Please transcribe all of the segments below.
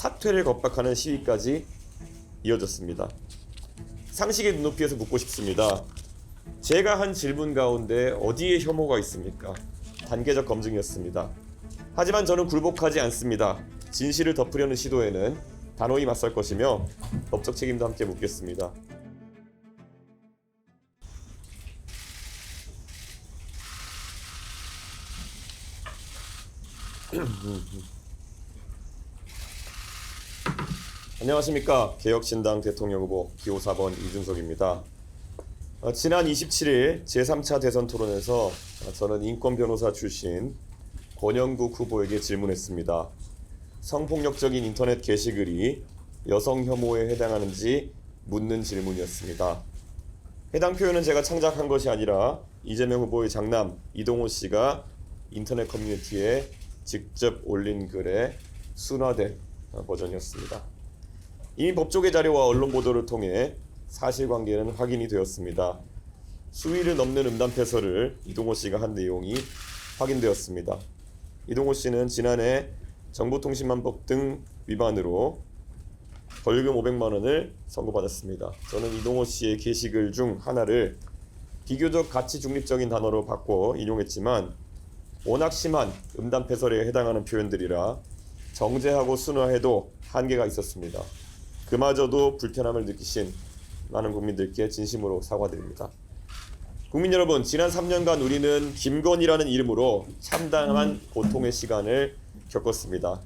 사퇴를 겁박하는 시위까지 이어졌습니다. 상식의 눈높이에서 묻고 싶습니다. 제가 한 질문 가운데 어디에 혐오가 있습니까? 단계적 검증이었습니다. 하지만 저는 굴복하지 않습니다. 진실을 덮으려는 시도에는 단호히 맞설 것이며 법적 책임도 함께 묻겠습니다. 안녕하십니까. 개혁신당 대통령 후보 기호 4번 이준석입니다. 지난 27일 제3차 대선 토론에서 저는 인권 변호사 출신 권영국 후보에게 질문했습니다. 성폭력적인 인터넷 게시글이 여성 혐오에 해당하는지 묻는 질문이었습니다. 해당 표현은 제가 창작한 것이 아니라 이재명 후보의 장남 이동호 씨가 인터넷 커뮤니티에 직접 올린 글의 순화된 버전이었습니다. 이미 법조계 자료와 언론 보도를 통해 사실관계는 확인이 되었습니다. 수위를 넘는 음담패설을 이동호 씨가 한 내용이 확인되었습니다. 이동호 씨는 지난해 정보통신망법 등 위반으로 벌금 500만 원을 선고받았습니다. 저는 이동호 씨의 게시글 중 하나를 비교적 가치 중립적인 단어로 바꿔 인용했지만 워낙 심한 음담패설에 해당하는 표현들이라 정제하고 순화해도 한계가 있었습니다. 그마저도 불편함을 느끼신 많은 국민들께 진심으로 사과드립니다. 국민 여러분, 지난 3년간 우리는 김건희라는 이름으로 참담한 고통의 시간을 겪었습니다.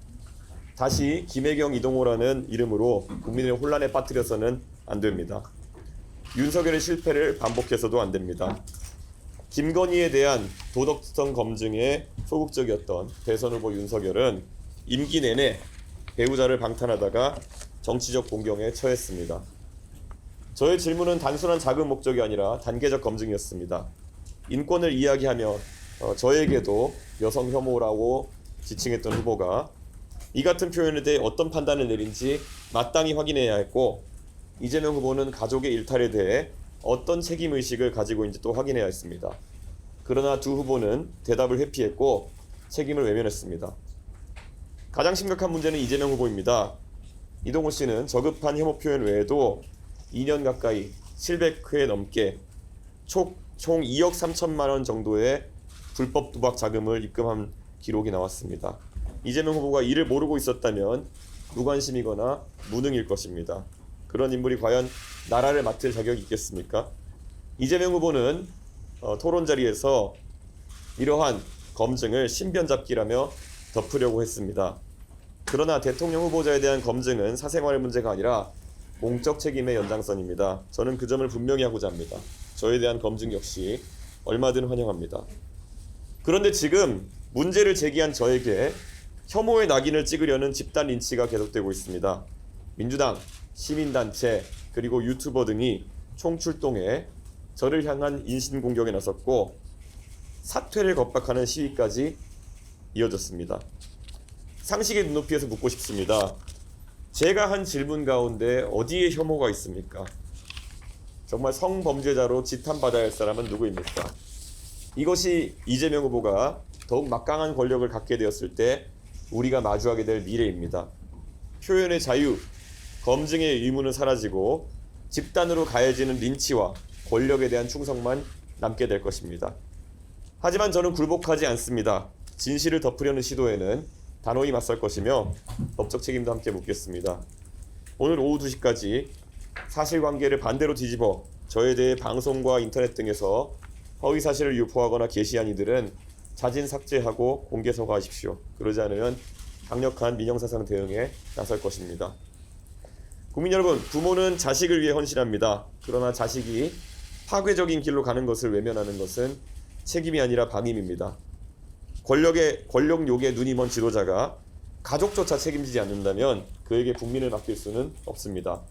다시 김혜경, 이동호라는 이름으로 국민을 혼란에 빠뜨려서는 안 됩니다. 윤석열의 실패를 반복해서도 안 됩니다. 김건희에 대한 도덕성 검증에 소극적이었던 대선 후보 윤석열은 임기 내내 배우자를 방탄하다가 정치적 공경에 처했습니다. 저의 질문은 단순한 자금 목적이 아니라 단계적 검증이었습니다. 인권을 이야기하며 저에게도 여성 혐오라고 지칭했던 후보가 이 같은 표현에 대해 어떤 판단을 내린지 마땅히 확인해야 했고, 이재명 후보는 가족의 일탈에 대해 어떤 책임의식을 가지고 있는지 또 확인해야 했습니다. 그러나 두 후보는 대답을 회피했고 책임을 외면했습니다. 가장 심각한 문제는 이재명 후보입니다. 이동호 씨는 저급한 혐오 표현 외에도 2년 가까이 700회 넘게 총 2억 3천만 원 정도의 불법 도박 자금을 입금한 기록이 나왔습니다. 이재명 후보가 이를 모르고 있었다면 무관심이거나 무능일 것입니다. 그런 인물이 과연 나라를 맡을 자격이 있겠습니까? 이재명 후보는 토론 자리에서 이러한 검증을 신변잡기라며 덮으려고 했습니다. 그러나 대통령 후보자에 대한 검증은 사생활의 문제가 아니라 공적 책임의 연장선입니다. 저는 그 점을 분명히 하고자 합니다. 저에 대한 검증 역시 얼마든 환영합니다. 그런데 지금 문제를 제기한 저에게 혐오의 낙인을 찍으려는 집단 린치가 계속되고 있습니다. 민주당, 시민단체, 그리고 유튜버 등이 총출동해 저를 향한 인신공격에 나섰고 사퇴를 겁박하는 시위까지 이어졌습니다. 상식의 눈높이에서 묻고 싶습니다. 제가 한 질문 가운데 어디에 혐오가 있습니까? 정말 성범죄자로 지탄받아야 할 사람은 누구입니까? 이것이 이재명 후보가 더욱 막강한 권력을 갖게 되었을 때 우리가 마주하게 될 미래입니다. 표현의 자유, 검증의 의무는 사라지고 집단으로 가해지는 린치와 권력에 대한 충성만 남게 될 것입니다. 하지만 저는 굴복하지 않습니다. 진실을 덮으려는 시도에는 단호히 맞설 것이며 법적 책임도 함께 묻겠습니다. 오늘 오후 2시까지 사실관계를 반대로 뒤집어 저에 대해 방송과 인터넷 등에서 허위사실을 유포하거나 게시한 이들은 자진 삭제하고 공개 서거하십시오. 그러지 않으면 강력한 민형사상 대응에 나설 것입니다. 국민 여러분, 부모는 자식을 위해 헌신합니다. 그러나 자식이 파괴적인 길로 가는 것을 외면하는 것은 책임이 아니라 방임입니다. 권력욕에 눈이 먼 지도자가 가족조차 책임지지 않는다면 그에게 국민을 맡길 수는 없습니다.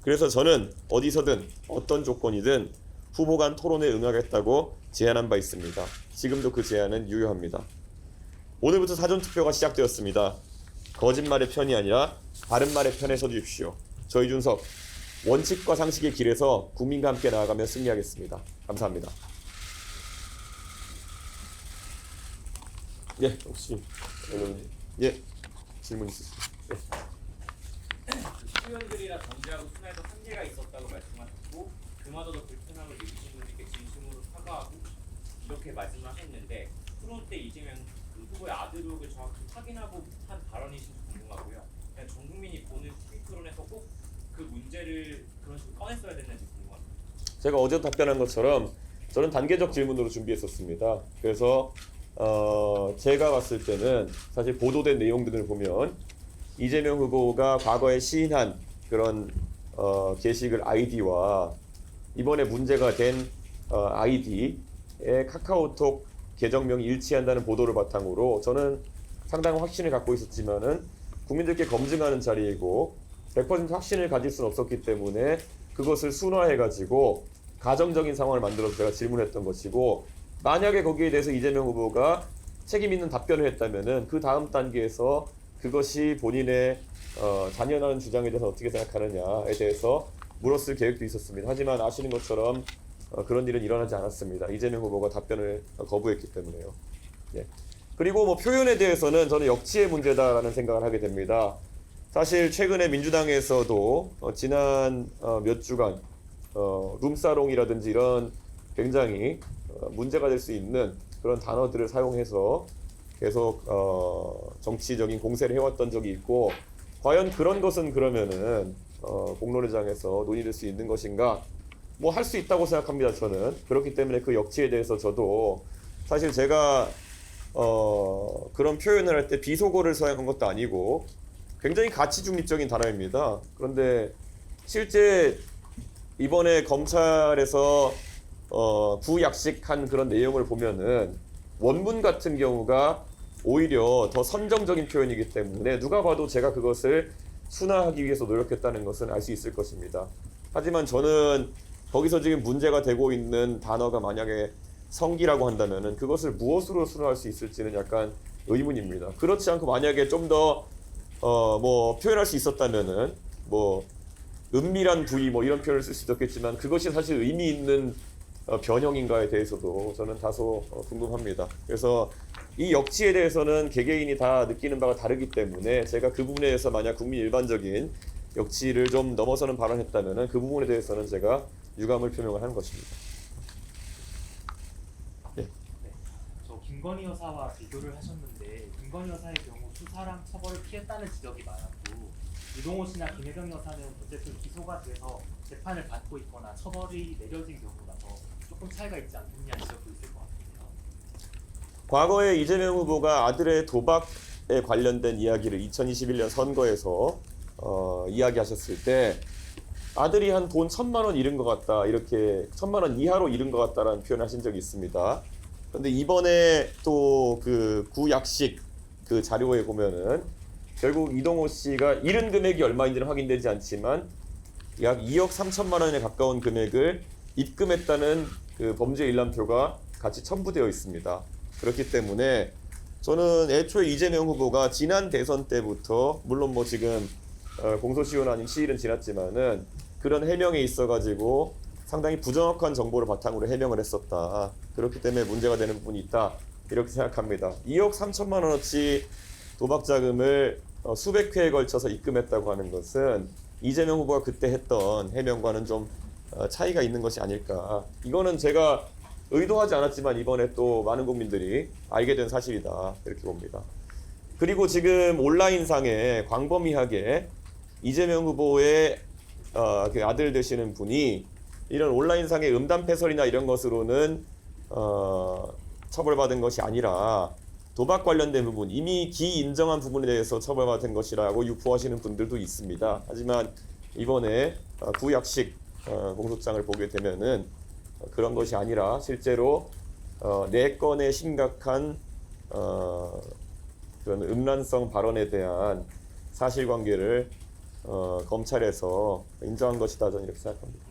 그래서 저는 어디서든 어떤 조건이든 후보 간 토론에 응하겠다고 제안한 바 있습니다. 지금도 그 제안은 유효합니다. 오늘부터 사전투표가 시작되었습니다. 거짓말의 편이 아니라 바른 말의 편에 서주십시오. 저 이준석, 원칙과 상식의 길에서 국민과 함께 나아가며 승리하겠습니다. 감사합니다. 예, 혹시 질문 있으시죠? 예. 표현들이라 정제하고 순화에도 한계가 있었다고 말씀하셨고 그마저도 불편함을 느끼신 분들께 진심으로 사과하고 이렇게 말씀하셨는데 프로 때 이재명 그 후보의 아들 의혹을 정확히 확인하고 한 발언이신지 궁금하고요. 그냥 전 국민이 보는 TV 토론에서 꼭 그 문제를 그런 식으로 꺼냈어야 됐는지 궁금합니다. 제가 어제 답변한 것처럼 저는 단계적 질문으로 준비했었습니다. 그래서 제가 봤을 때는 사실 보도된 내용들을 보면 이재명 후보가 과거에 시인한 그런 게시글 아이디와 이번에 문제가 된 아이디의 카카오톡 계정명이 일치한다는 보도를 바탕으로 저는 상당한 확신을 갖고 있었지만은 국민들께 검증하는 자리이고 100% 확신을 가질 수는 없었기 때문에 그것을 순화해가지고 가정적인 상황을 만들어서 제가 질문했던 것이고, 만약에 거기에 대해서 이재명 후보가 책임 있는 답변을 했다면은 그 다음 단계에서 그것이 본인의 잔연한 주장에 대해서 어떻게 생각하느냐에 대해서 물었을 계획도 있었습니다. 하지만 아시는 것처럼 그런 일은 일어나지 않았습니다. 이재명 후보가 답변을 거부했기 때문에요. 예. 그리고 뭐 표현에 대해서는 저는 역치의 문제다라는 생각을 하게 됩니다. 사실 최근에 민주당에서도 지난 몇 주간 룸사롱이라든지 이런 굉장히 문제가 될 수 있는 그런 단어들을 사용해서 계속 정치적인 공세를 해왔던 적이 있고, 과연 그런 것은 그러면은 공론회장에서 논의될 수 있는 것인가? 뭐 할 수 있다고 생각합니다. 저는 그렇기 때문에 그 역치에 대해서 저도 사실 제가 그런 표현을 할 때 비속어를 사용한 것도 아니고 굉장히 가치 중립적인 단어입니다. 그런데 실제 이번에 검찰에서 구약식한 그런 내용을 보면은 원문 같은 경우가 오히려 더 선정적인 표현이기 때문에 누가 봐도 제가 그것을 순화하기 위해서 노력했다는 것은 알 수 있을 것입니다. 하지만 저는 거기서 지금 문제가 되고 있는 단어가 만약에 성기라고 한다면은 그것을 무엇으로 순화할 수 있을지는 약간 의문입니다. 그렇지 않고 만약에 좀 더 뭐 표현할 수 있었다면은 뭐 은밀한 부위 뭐 이런 표현을 쓸 수도 있겠지만 그것이 사실 의미 있는 변형인가에 대해서도 저는 다소 궁금합니다. 그래서 이 역치에 대해서는 개개인이 다 느끼는 바가 다르기 때문에 제가 그 부분에 대해서 만약 국민 일반적인 역치를 좀 넘어서는 발언했다면은 그 부분에 대해서는 제가 유감을 표명을 하는 것입니다. 네. 네, 저 김건희 여사와 비교를 하셨는데 김건희 여사의 경우 수사랑 처벌을 피했다는 지적이 많았고 유동호 씨나 김혜경 여사는 어쨌든 기소가 돼서 재판을 받고 있거나 처벌이 내려진 경우라서 조금 차이가 있지 않느냐 지적도 있을 것 같아요. 과거에 이재명 후보가 아들의 도박에 관련된 이야기를 2021년 선거에서 이야기하셨을 때 아들이 한 돈 1,000만 원 잃은 것 같다, 이렇게 1,000만 원 이하로 잃은 것 같다라는 표현을 하신 적이 있습니다. 그런데 이번에 또 그 구약식 그 자료에 보면은 결국 이동호 씨가 잃은 금액이 얼마인지는 확인되지 않지만 약 2억 3천만 원에 가까운 금액을 입금했다는 그 범죄 일람표가 같이 첨부되어 있습니다. 그렇기 때문에 저는 애초에 이재명 후보가 지난 대선 때부터 물론 뭐 지금 공소시효는 아닌 시일은 지났지만은 그런 해명에 있어가지고 상당히 부정확한 정보를 바탕으로 해명을 했었다. 그렇기 때문에 문제가 되는 부분이 있다, 이렇게 생각합니다. 2억 3천만 원어치 도박 자금을 수백 회에 걸쳐서 입금했다고 하는 것은 이재명 후보가 그때 했던 해명과는 좀 차이가 있는 것이 아닐까. 이거는 제가 의도하지 않았지만 이번에 또 많은 국민들이 알게 된 사실이다, 이렇게 봅니다. 그리고 지금 온라인상에 광범위하게 이재명 후보의 그 아들 되시는 분이 이런 온라인상의 음담패설이나 이런 것으로는 처벌받은 것이 아니라 도박 관련된 부분, 이미 기인정한 부분에 대해서 처벌받은 것이라고 유포하시는 분들도 있습니다. 하지만 이번에 구약식 공소장을 보게 되면은 그런 것이 아니라 실제로 4건의 심각한 그런 음란성 발언에 대한 사실관계를 검찰에서 인정한 것이다, 저는 이렇게 생각합니다.